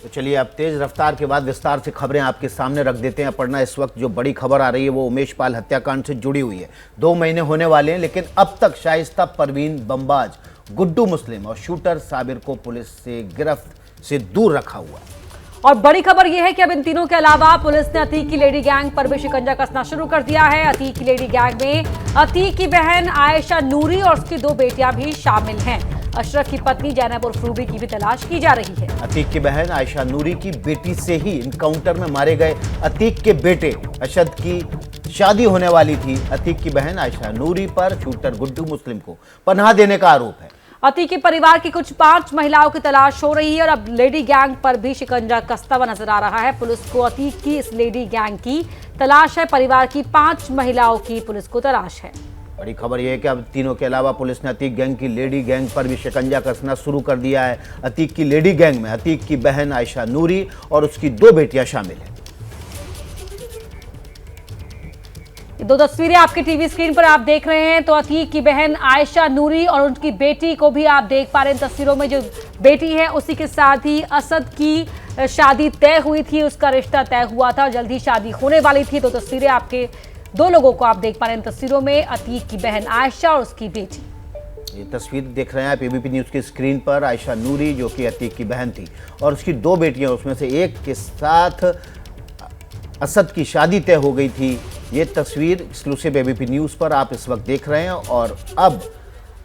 तो चलिए अब तेज रफ्तार के बाद विस्तार से खबरें आपके सामने रख देते हैं। अपर्णा, इस वक्त जो बड़ी खबर आ रही है वो उमेश पाल हत्याकांड से जुड़ी हुई है। 2 महीने होने वाले हैं, लेकिन अब तक शाइस्ता परवीन, बमबाज गुड्डू मुस्लिम और शूटर साबिर को पुलिस से गिरफ्त से दूर रखा हुआ है। और बड़ी खबर यह है कि अब इन तीनों के अलावा पुलिस ने अतीक की लेडी गैंग पर भी शिकंजा कसना शुरू कर दिया है। अतीक की लेडी गैंग में अतीक की बहन आयशा नूरी और उसकी 2 बेटियां भी शामिल हैं। अशरफ की पत्नी जैनब उर्फ रूबी की भी तलाश की जा रही है। अतीक की बहन आयशा नूरी की बेटी से ही इनकाउंटर में मारे गए अतीक के बेटे अशद की शादी होने वाली थी। अतीक की बहन आयशा नूरी पर शूटर गुड्डू मुस्लिम को पनाह देने का आरोप है। अतीक के परिवार की कुछ 5 महिलाओं की तलाश हो रही है और अब लेडी गैंग पर भी शिकंजा कसता हुआ नजर आ रहा है। पुलिस को अतीक की इस लेडी गैंग की तलाश है। परिवार की 5 महिलाओं की पुलिस को तलाश है। बड़ी खबर यह है कि अब तीनों के अलावा पुलिस ने अतीक गैंग की लेडी गैंग पर भी शिकंजा कसना शुरू कर दिया है। अतीक की लेडी गैंग में अतीक की बहन आयशा नूरी और उसकी 2 बेटियां शामिल हैं। 2 तस्वीरें आपके टीवी स्क्रीन पर आप देख रहे हैं। तो अतीक की बहन आयशा नूरी और उनकी बेटी को भी आप देख पा रहे हैं तस्वीरों में। जो बेटी है उसी के साथ ही असद की शादी तय हुई थी, उसका रिश्ता तय हुआ था, जल्द ही शादी होने वाली थी। 2 तस्वीरें आपके 2 लोगों को आप देख पा रहे हैं तस्वीरों में, अतीक की बहन आयशा और उसकी बेटी। ये तस्वीर देख रहे हैं आप एबीपी न्यूज़ की स्क्रीन पर। आयशा नूरी जो कि अतीक की बहन थी और उसकी 2 बेटियां, उसमें से एक के साथ असद की शादी तय हो गई थी। ये तस्वीर एक्सक्लूसिव एबीपी न्यूज़ पर आप इस वक्त देख रहे हैं। और अब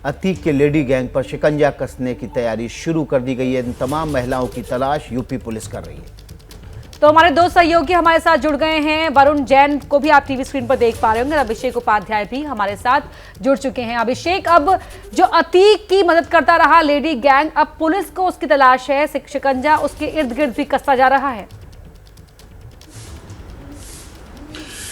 अतीक के लेडी गैंग पर शिकंजा कसने की तैयारी शुरू कर दी गई है। इन तमाम महिलाओं की तलाश यूपी पुलिस कर रही है। तो हमारे 2 सहयोगी हमारे साथ जुड़ गए हैं। वरुण जैन को भी आप टीवी स्क्रीन पर देख पा रहे होंगे। अभिषेक उपाध्याय भी हमारे साथ जुड़ चुके हैं। अभिषेक, अब जो अतीक की मदद करता रहा लेडी गैंग, अब पुलिस को उसकी तलाश है। शिकंजा उसके इर्द गिर्द भी कसता जा रहा है।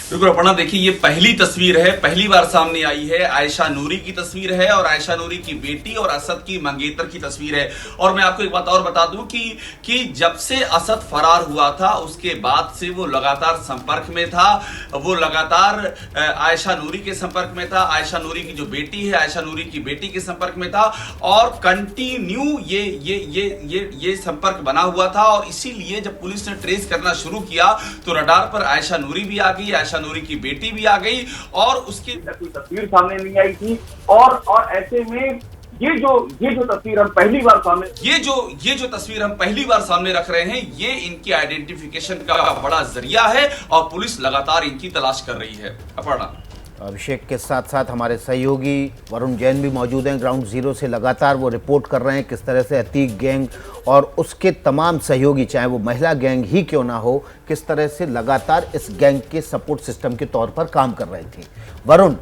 बिल्कुल अपर्णा, देखिए ये पहली तस्वीर है, पहली बार सामने आई है। आयशा नूरी की तस्वीर है और आयशा नूरी की बेटी और असद की मंगेतर की तस्वीर है। और मैं आपको एक बात और बता दूं कि जब से असद फरार हुआ था उसके बाद से वो लगातार संपर्क में था। वो लगातार आयशा नूरी के संपर्क में था, आयशा नूरी की जो बेटी है आयशा नूरी की बेटी के संपर्क में था और कंटिन्यू ये संपर्क बना हुआ था। और इसीलिए जब पुलिस ने ट्रेस करना शुरू किया तो रडार पर आयशा नूरी भी आ गई, आयशा नूरी की बेटी भी आ गई और उसकी कोई तस्वीर सामने नहीं आई थी। और ऐसे में ये जो तस्वीर हम पहली बार सामने ये जो तस्वीर हम पहली बार सामने रख रहे हैं, ये इनकी आइडेंटिफिकेशन का बड़ा जरिया है और पुलिस लगातार इनकी तलाश कर रही है। अपर्णा, अभिषेक के साथ साथ हमारे सहयोगी वरुण जैन भी मौजूद हैं। ग्राउंड जीरो से लगातार वो रिपोर्ट कर रहे हैं किस तरह से अतीक गैंग और उसके तमाम सहयोगी, चाहे वो महिला गैंग ही क्यों ना हो, किस तरह से लगातार इस गैंग के सपोर्ट सिस्टम के तौर पर काम कर रहे थे। वरुण,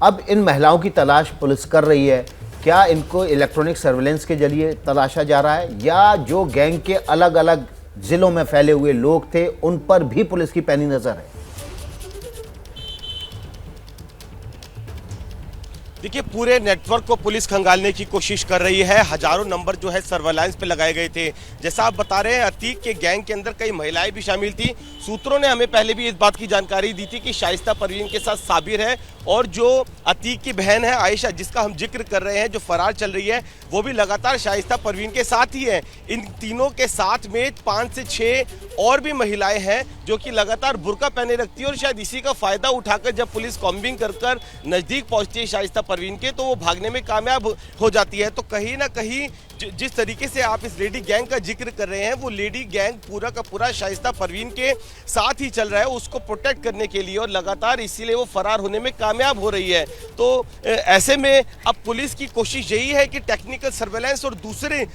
अब इन महिलाओं की तलाश पुलिस कर रही है। क्या इनको इलेक्ट्रॉनिक सर्विलेंस के जरिए तलाशा जा रहा है या जो गैंग के अलग अलग जिलों में फैले हुए लोग थे उन पर भी पुलिस की पैनी नजर है? देखिए, पूरे नेटवर्क को पुलिस खंगालने की कोशिश कर रही है। हजारों नंबर जो है सर्वेलांस पे लगाए गए थे। जैसा आप बता रहे हैं, अतीक के गैंग के अंदर कई महिलाएं भी शामिल थी। सूत्रों ने हमें पहले भी इस बात की जानकारी दी थी कि शाइस्ता परवीन के साथ साबिर है और जो अतीक की बहन है आयशा, जिसका हम जिक्र कर रहे हैं, जो फरार चल रही है, वो भी लगातार शाइस्ता परवीन के साथ ही है। इन तीनों के साथ में 5 से 6 और भी महिलाएं हैं जो कि लगातार बुर्का पहने रखती है और शायद इसी का फायदा उठाकर जब पुलिस कॉम्बिंग कर नजदीक पहुंचती है शाइस्ता परवीन के, तो वो भागने में कामयाब हो जाती है। तो कहीं ना कहीं जिस तरीके से आप इस लेडी गैंग का जिक्र कर रहे हैं, वो लेडी गैंग पूरा का पूरा शाइस्ता परवीन के साथ ही चल रहा है, उसको प्रोटेक्ट करने के लिए, और लगातार इसीलिए वो फरार होने में कामयाब हो रही है। तो ऐसे में अब पुलिस की कोशिश यही है कि टेक्निकल सर्वेलेंस और दूसरे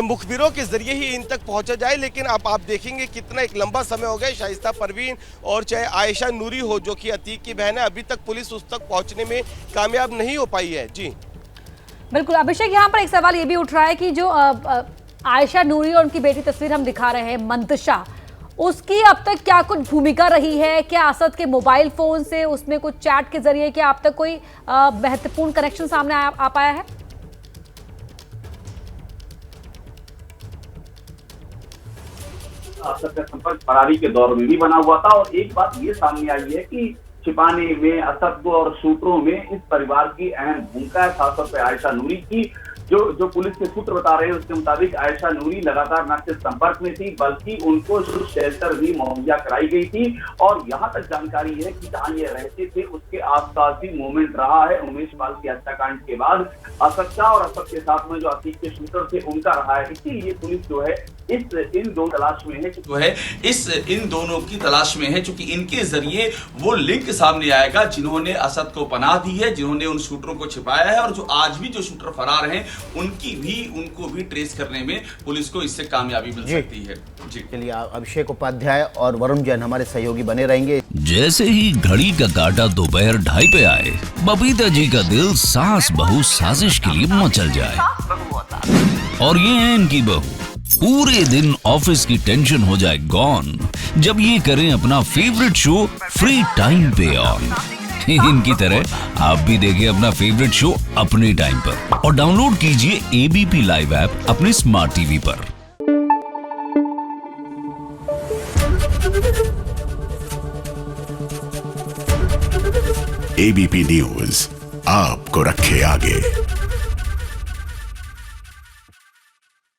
मुखबिरों के जरिए ही इन तक पहुंचा जाए। लेकिन अब आप देखेंगे कितना एक लंबा समय हो गया, शाइस्ता परवीन और चाहे आयशा नूरी हो जो कि अतीक की बहन है, अभी तक पुलिस उस तक पहुंचने में कामयाब नहीं हो पाई है। जी बिल्कुल अभिषेक, यहाँ पर एक सवाल ये भी उठ रहा है कि जो आयशा नूरी और उनकी बेटी तस्वीर हम दिखा रहे हैं मंतशा, उसकी अब तक क्या कुछ भूमिका रही है? क्या असद के मोबाइल फोन से उसमें कुछ चैट के जरिए क्या अब तक कोई महत्वपूर्ण कनेक्शन सामने आ पाया है? असद का संपर्क फरारी के दौर में भी बना हुआ था। और एक बात ये सामने आई है कि छिपाने में असद को और सूत्रों में इस परिवार की अहम भूमिका है, खासतौर पर आयशा नूरी की। जो पुलिस के सूत्र बता रहे हैं उसके मुताबिक आयशा नूरी लगातार न सिर्फ संपर्क में थी बल्कि उनको शेल्टर भी मुहैया कराई गई थी। और यहाँ तक जानकारी है कि जहाँ ये रहते थे उसके आसपास भी मूवमेंट रहा है। उमेश पाल की हत्याकांड के बाद असद का और असद के साथ में जो अतीक के शूटर थे उनका रहा है। इसीलिए पुलिस जो है इन दो तलाश में है इन दोनों की तलाश में है, क्योंकि इनके जरिए वो लिंक सामने आएगा जिन्होंने असद को पनाह दी है, जिन्होंने उन शूटरों को छिपाया है और जो आज भी जो शूटर फरार हैं उनको भी ट्रेस करने में पुलिस को इससे कामयाबी मिल सकती है। जी चलिए, अभिषेक उपाध्याय और वरुण जैन हमारे सहयोगी बने रहेंगे। जैसे ही घड़ी का काटा दोपहर 2:30 पे आए, बबीता जी का दिल सास बहू साजिश के लिए मचल जाए। और ये है इनकी बहू, पूरे दिन ऑफिस की टेंशन हो जाए गॉन जब ये करें अपना फेवरेट शो फ्री टाइम पे ऑन। इनकी तरह आप भी देखिए अपना फेवरेट शो अपने टाइम पर और डाउनलोड कीजिए एबीपी लाइव ऐप अपने स्मार्ट टीवी पर। एबीपी न्यूज आपको रखे आगे।